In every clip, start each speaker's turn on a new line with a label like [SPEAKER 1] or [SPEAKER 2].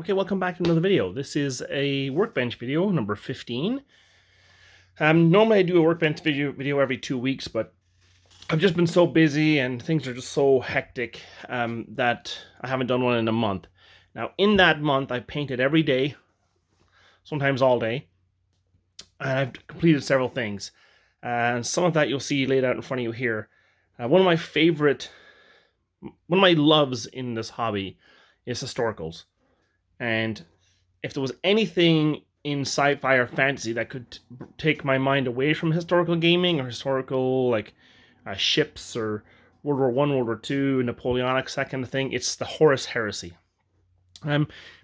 [SPEAKER 1] Okay, welcome back to another video. This is a Workbench video, number 15. Normally I do a Workbench video every 2 weeks, but I've just been so busy and things are just so hectic that I haven't done one in a month. Now, in that month, I've painted every day, sometimes all day, and I've completed several things. And some of that you'll see laid out in front of you here. One of my loves in this hobby is historicals. And if there was anything in sci-fi or fantasy that could take my mind away from historical gaming or historical ships or World War I, World War II, Napoleonic, that kind of thing, it's the Horus Heresy.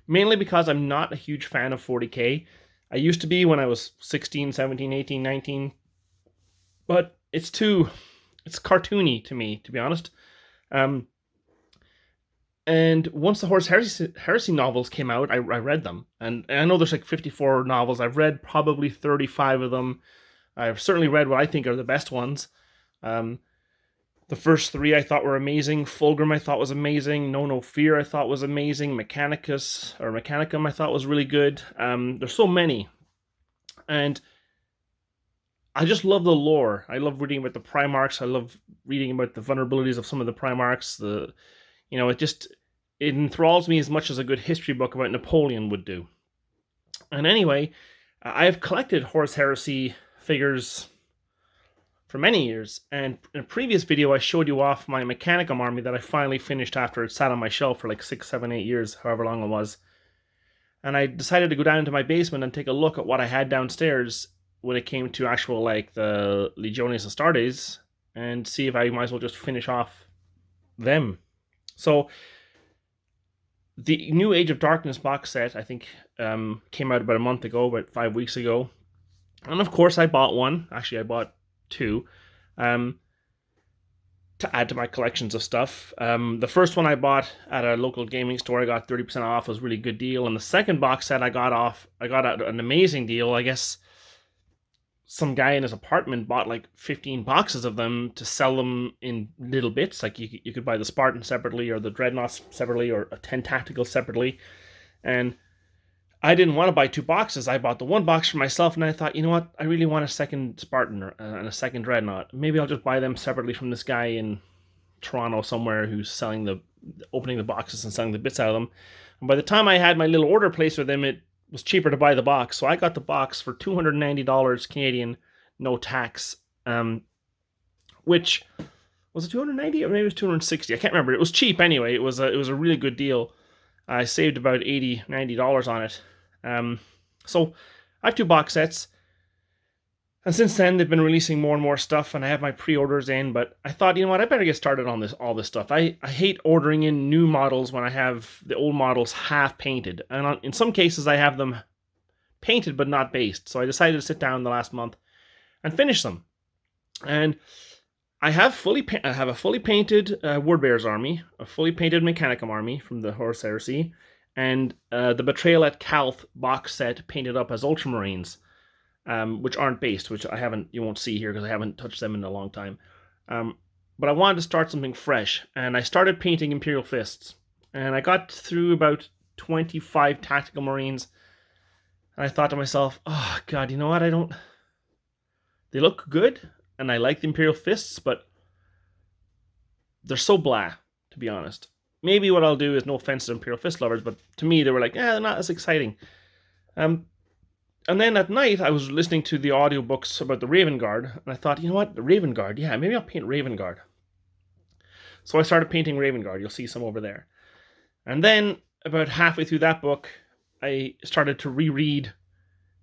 [SPEAKER 1] Mainly because I'm not a huge fan of 40k. I used to be when I was 16, 17, 18, 19. But it's cartoony to me, to be honest. And once the Horus Heresy novels came out, I read them. And I know there's like 54 novels. I've read probably 35 of them. I've certainly read what I think are the best ones. The first three I thought were amazing. Fulgrim I thought was amazing. No Fear I thought was amazing. Mechanicum I thought was really good. There's so many. And I just love the lore. I love reading about the Primarchs. I love reading about the vulnerabilities of some of the Primarchs. It enthralls me as much as a good history book about Napoleon would do. And anyway, I have collected Horus Heresy figures for many years. And in a previous video, I showed you off my Mechanicum army that I finally finished after it sat on my shelf for like 6, 7, 8 years, however long it was. And I decided to go down to my basement and take a look at what I had downstairs when it came to actual the Legiones Astartes and see if I might as well just finish off them. So, the new Age of Darkness box set, I think, came out about a month ago, about 5 weeks ago. And of course, I bought one. Actually, I bought two to add to my collections of stuff. The first one I bought at a local gaming store, I got 30% off. It was a really good deal. And the second box set I got at an amazing deal. I guess some guy in his apartment bought like 15 boxes of them to sell them in little bits. Like you could buy the Spartan separately or the Dreadnoughts separately or 10 Tacticals separately. And I didn't want to buy 2 boxes. I bought the 1 box for myself and I thought, you know what? I really want a second Spartan and a second Dreadnought. Maybe I'll just buy them separately from this guy in Toronto somewhere who's opening the boxes and selling the bits out of them. And by the time I had my little order placed with him, it was cheaper to buy the box, so I got the box for $290 Canadian, no tax. Which was it, $290 or maybe it was $260? I can't remember. It was cheap anyway. It was a really good deal. I saved about $80, $90 on it. So I have 2 box sets, and since then they've been releasing more and more stuff, and I have my pre-orders in. But I thought, you know what, I better get started on all this stuff. I hate ordering in new models when I have the old models half painted, and in some cases I have them painted but not based. So I decided to sit down the last month and finish them. And I have a fully painted Wordbearers army, a fully painted Mechanicum army from the Horus Heresy, and the Betrayal at Calth box set painted up as Ultramarines. Which aren't based, which you won't see here because I haven't touched them in a long time. But I wanted to start something fresh, and I started painting Imperial Fists. And I got through about 25 Tactical Marines, and I thought to myself, oh god, you know what, they look good, and I like the Imperial Fists, but they're so blah, to be honest. Maybe what I'll do is, no offense to Imperial Fist lovers, but to me they were like, they're not as exciting. And then at night, I was listening to the audiobooks about the Raven Guard, and I thought, you know what, the Raven Guard, yeah, maybe I'll paint Raven Guard. So I started painting Raven Guard. You'll see some over there. And then, about halfway through that book, I started to reread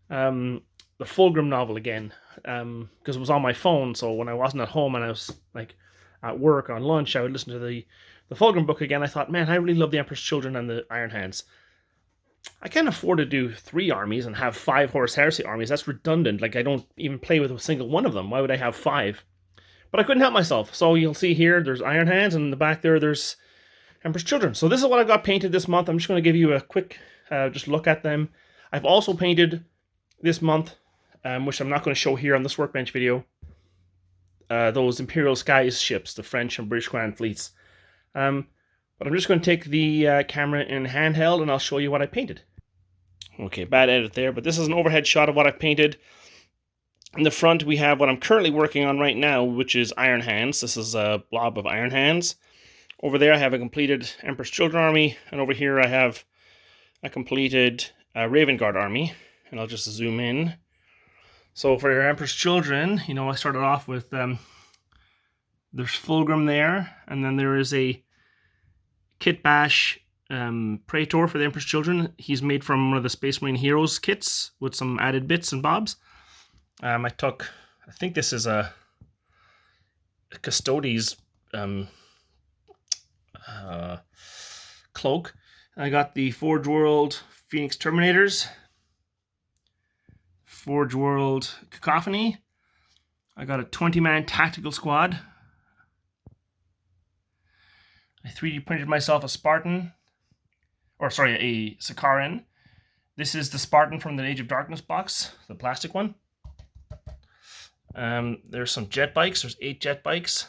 [SPEAKER 1] the Fulgrim novel again, because it was on my phone, so when I wasn't at home and I was at work on lunch, I would listen to the Fulgrim book again. I thought, man, I really love the Emperor's Children and the Iron Hands. I can't afford to do 3 armies and have 5 Horus Heresy armies. That's redundant. I don't even play with a single one of them. Why would I have 5? But I couldn't help myself. So you'll see here, there's Iron Hands, and in the back there's Emperor's Children. So this is what I've got painted this month. I'm just going to give you a quick just look at them. I've also painted this month, which I'm not going to show here on this Workbench video, those Imperial Skies ships, the French and British Grand Fleets. But I'm just going to take the camera in handheld and I'll show you what I painted. Okay, bad edit there, but this is an overhead shot of what I've painted. In the front, we have what I'm currently working on right now, which is Iron Hands. This is a blob of Iron Hands. Over there, I have a completed Emperor's Children army, and over here I have a completed Raven Guard army. And I'll just zoom in. So for your Emperor's Children, you know, I started off with there's Fulgrim there, and then there is a Kit Bash Praetor for the Emperor's Children. He's made from one of the Space Marine Heroes kits with some added bits and bobs. I think this is a Custodes cloak. I got the Forge World Phoenix Terminators, Forge World Cacophony. I got a 20-man tactical squad. I 3D printed myself a Spartan, a Sakaran. This is the Spartan from the Age of Darkness box, the plastic one. There's some jet bikes. There's 8 jet bikes.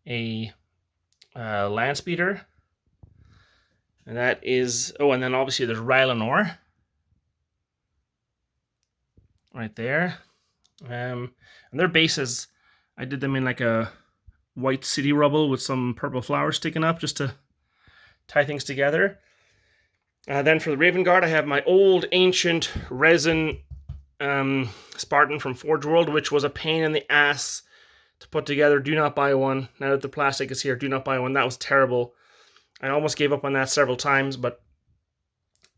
[SPEAKER 1] A land speeder. And that is... Oh, and then obviously there's Rylanor. Right there. And their bases, I did them in like a white city rubble with some purple flowers sticking up just to tie things together. Then for the Raven Guard, I have my old ancient resin Spartan from Forge World, which was a pain in the ass to put together. Do not buy one. Now that the plastic is here, do not buy one. That was terrible. I almost gave up on that several times, but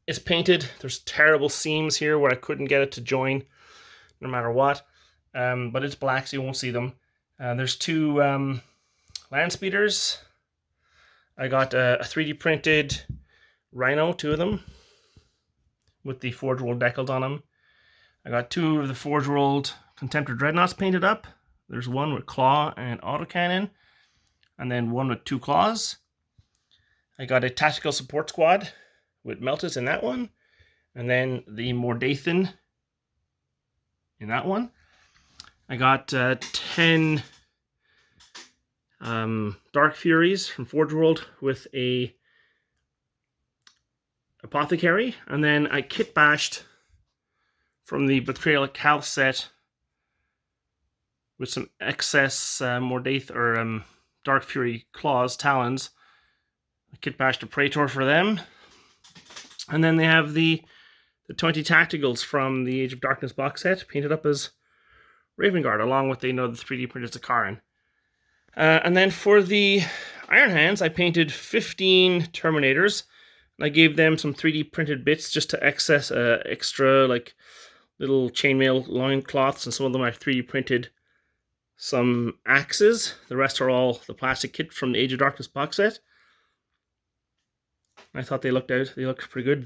[SPEAKER 1] it's painted. There's terrible seams here where I couldn't get it to join no matter what. But it's black, so you won't see them. There's 2 land speeders. I got a 3D printed Rhino, 2 of them, with the Forge World decals on them. I got 2 of the Forge World Contemptor Dreadnoughts painted up. There's one with claw and autocannon, and then one with 2 claws. I got a tactical support squad with Meltas in that one, and then the Mordathan in that one. I got 10 Dark Furies from Forge World with a Apothecary, and then I kit bashed from the Betrayal at Cal set with some excess Mordath or Dark Fury claws, talons. I kit bashed a Praetor for them, and then they have the 20 tacticals from the Age of Darkness box set painted up as Raven Guard, along with the 3D printed Sakaran. And then for the Iron Hands, I painted 15 Terminators. And I gave them some 3D printed bits just to excess extra like little chainmail loincloths, and some of them I 3D printed some axes. The rest are all the plastic kit from the Age of Darkness box set. I thought they looked pretty good.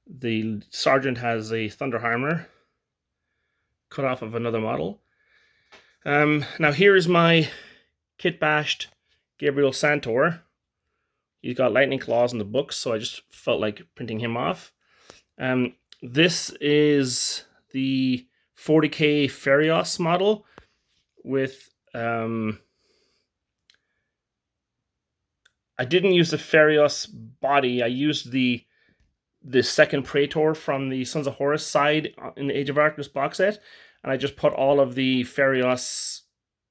[SPEAKER 1] The Sergeant has a Thunderhammer cut off of another model. Now here is my kit bashed Gabriel Santor. He's got lightning claws in the books, so I just felt like printing him off. This is the 40k Ferios model with... I didn't use the Ferios body. I used the second Praetor from the Sons of Horus side in the Age of Darkness box set, and I just put all of the Ferios,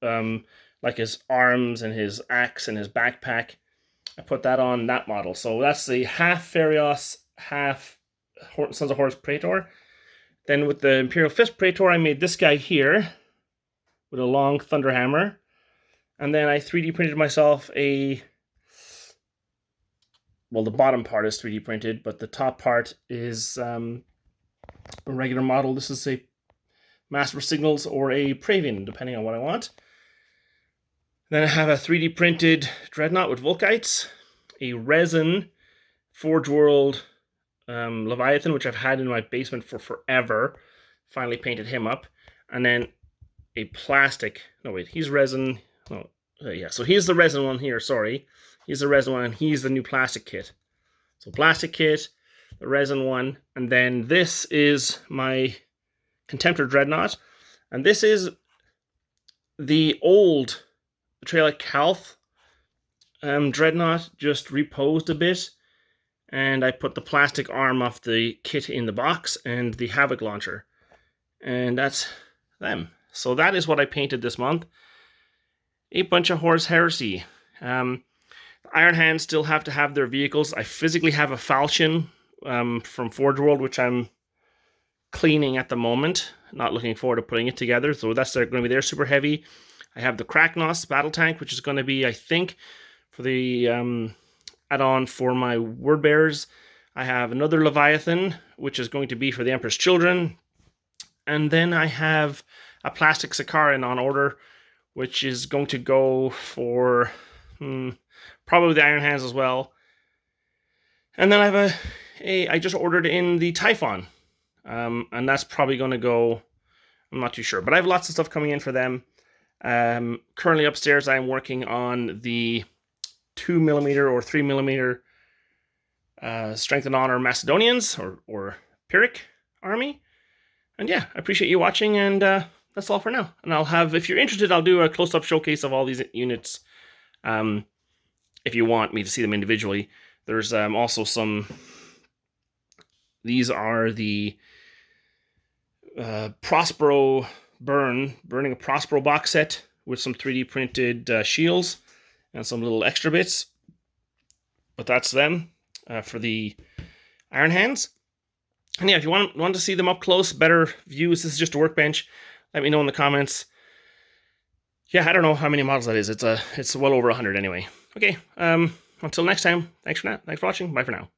[SPEAKER 1] like his arms and his axe and his backpack, I put that on that model. So that's the half Ferios, half Sons of Horus Praetor. Then with the Imperial Fist Praetor, I made this guy here with a long Thunderhammer, and then I 3D printed myself well, the bottom part is 3D printed, but the top part is a regular model. This is a Master Signals or a Pravian, depending on what I want. Then I have a 3D printed Dreadnought with Volkites, a resin Forge World Leviathan, which I've had in my basement for forever. Finally painted him up. And then a plastic, no wait, he's resin, so he's the resin one here, sorry. He's the resin one, and he's the new plastic kit. So plastic kit, the resin one, and then this is my Contemptor Dreadnought. And this is the old Betrayal at Calth Dreadnought just reposed a bit, and I put the plastic arm off the kit in the box and the Havoc launcher, and that's them. So that is what I painted this month. A bunch of Horus Heresy. Iron Hands still have to have their vehicles. I physically have a falchion from Forge World, which I'm cleaning at the moment. Not looking forward to putting it together. So that's going to be there, super heavy. I have the Kraknos battle tank, which is going to be, I think, for the add-on for my word bearers. I have another Leviathan, which is going to be for the Emperor's Children. And then I have a plastic Sakaran on order, which is going to go for probably the Iron Hands as well. And then I have I just ordered in the Typhon. And that's probably going to go, I'm not too sure. But I have lots of stuff coming in for them. Currently upstairs, I'm working on the 2mm or 3mm Strength and Honor Macedonians or Pyrrhic army. And yeah, I appreciate you watching, and that's all for now. And I'll have, if you're interested, I'll do a close-up showcase of all these units if you want me to see them individually. There's also some, these are the Prospero burning a Prospero box set with some 3D printed shields and some little extra bits. But that's them for the Iron Hands. And yeah, if you want to see them up close, better views, this is just a workbench. Let me know in the comments. Yeah, I don't know how many models that is. It's well over 100 anyway. Okay, until next time, thanks for watching. Bye for now.